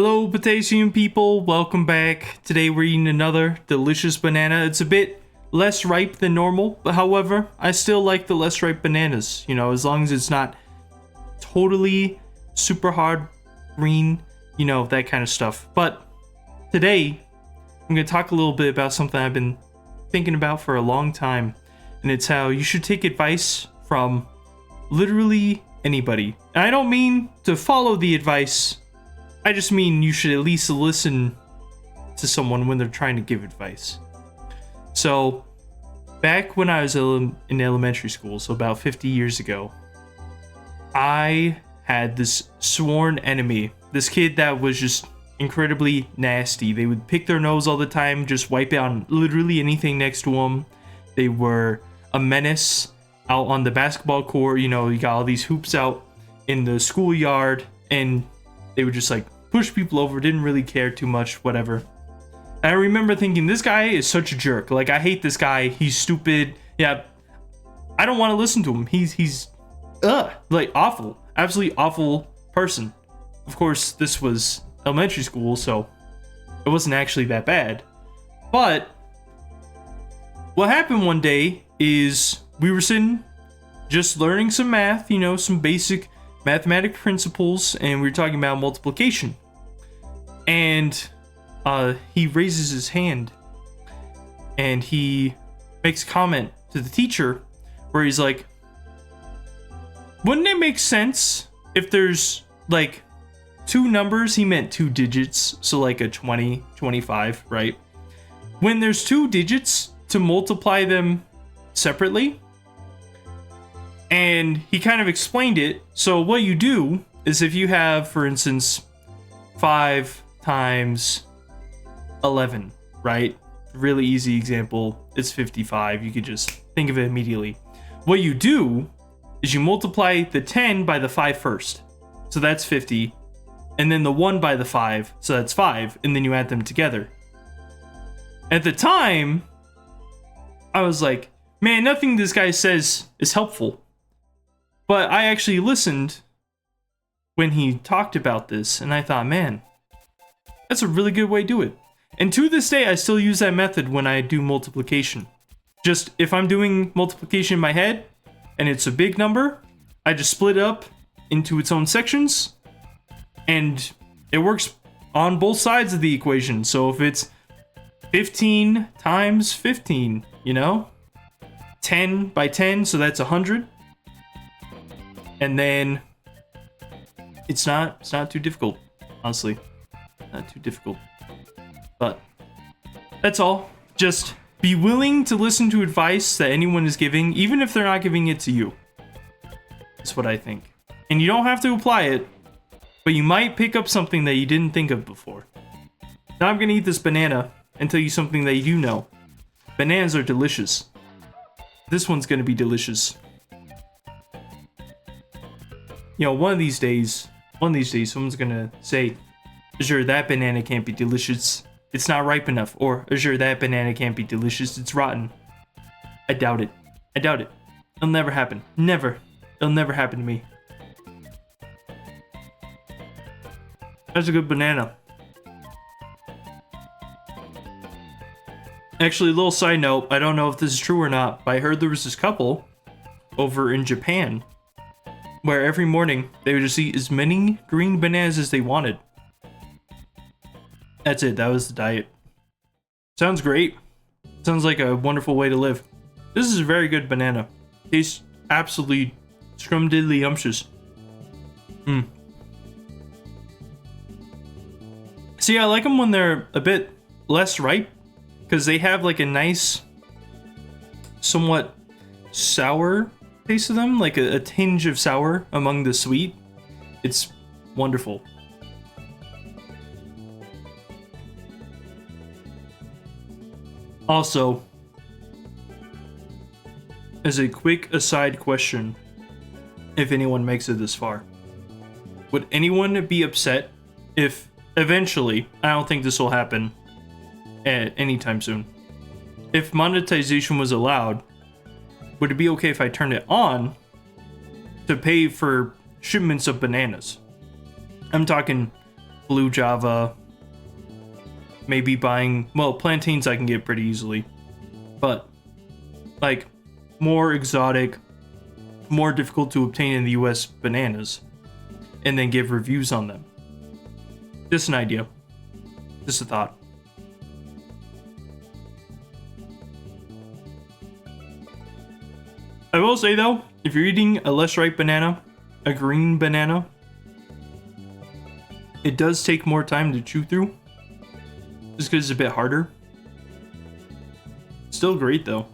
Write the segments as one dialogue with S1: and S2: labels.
S1: Hello, potassium people. Welcome back. Today we're eating another delicious banana. It's a bit less ripe than normal, but however, I still like the less ripe bananas. You know, as long as it's not totally super hard green, you know, that kind of stuff. But today, I'm going to talk a little bit about something I've been thinking about for a long time. And it's how you should take advice from literally anybody. And I don't mean to follow the advice. I just mean you should at least listen to someone when they're trying to give advice. So, back when I was in elementary school, so about 50 years ago, I had this sworn enemy. This kid that was just incredibly nasty. They would pick their nose all the time, just wipe out literally anything next to them. They were a menace out on the basketball court. You know, you got all these hoops out in the schoolyard, and they would just like push people over, didn't really care too much, whatever. And I remember thinking, this guy is such a jerk. Like, I hate this guy. He's stupid. Yeah, I don't want to listen to him. He's like awful. Absolutely awful person. Of course, this was elementary school, so it wasn't actually that bad. But what happened one day is we were sitting just learning some math, you know, some basic mathematic principles, and we were talking about multiplication. And he raises his hand and he makes a comment to the teacher where he's like, wouldn't it make sense if there's like two numbers? He meant two digits, so like a 20, 25, right? When there's two digits, to multiply them separately. And he kind of explained it. So what you do is if you have, for instance, 5 times 11, right? Really easy example. It's 55. You could just think of it immediately. What you do is you multiply the 10 by the 5 first. So that's 50. And then the 1 by the 5. So that's 5. And then you add them together. At the time, I was like, man, nothing this guy says is helpful. But I actually listened when he talked about this, and I thought, man, that's a really good way to do it. And to this day, I still use that method when I do multiplication. Just, if I'm doing multiplication in my head, and it's a big number, I just split it up into its own sections, and it works on both sides of the equation. So if it's 15 times 15, you know? 10 by 10, so that's 100. And then it's not too difficult, honestly. Not too difficult. But that's all. Just be willing to listen to advice that anyone is giving, even if they're not giving it to you. That's what I think. And you don't have to apply it, but you might pick up something that you didn't think of before. Now I'm gonna eat this banana and tell you something that you do know. Bananas are delicious. This one's gonna be delicious. You know, one of these days, someone's gonna say, Azure, that banana can't be delicious. It's not ripe enough. Or, Azure, that banana can't be delicious. It's rotten. I doubt it. I doubt it. It'll never happen. Never. It'll never happen to me. That's a good banana. Actually, a little side note, I don't know if this is true or not, but I heard there was this couple over in Japan where every morning they would just eat as many green bananas as they wanted. That's it. That was the diet. Sounds great. Sounds like a wonderful way to live. This is a very good banana. Tastes absolutely scrumdiddly-umptious. See, I like them when they're a bit less ripe, because they have like a nice, somewhat sour taste to them, like a tinge of sour among the sweet. It's wonderful. Also, as a quick aside question, if anyone makes it this far, would anyone be upset if eventually, I don't think this will happen anytime soon, if monetization was allowed, would it be okay if I turned it on to pay for shipments of bananas? I'm talking blue Java. Maybe buying, well, plantains I can get pretty easily. But, like, more exotic, more difficult to obtain in the US bananas. And then give reviews on them. Just an idea. Just a thought. I will say though, if you're eating a less ripe banana, a green banana, it does take more time to chew through. Just because it's a bit harder. Still great though.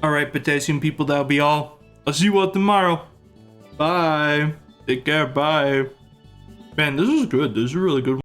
S1: Alright, potassium people, that'll be all. I'll see you all tomorrow. Bye. Take care, bye. Man, this is good. This is a really good one.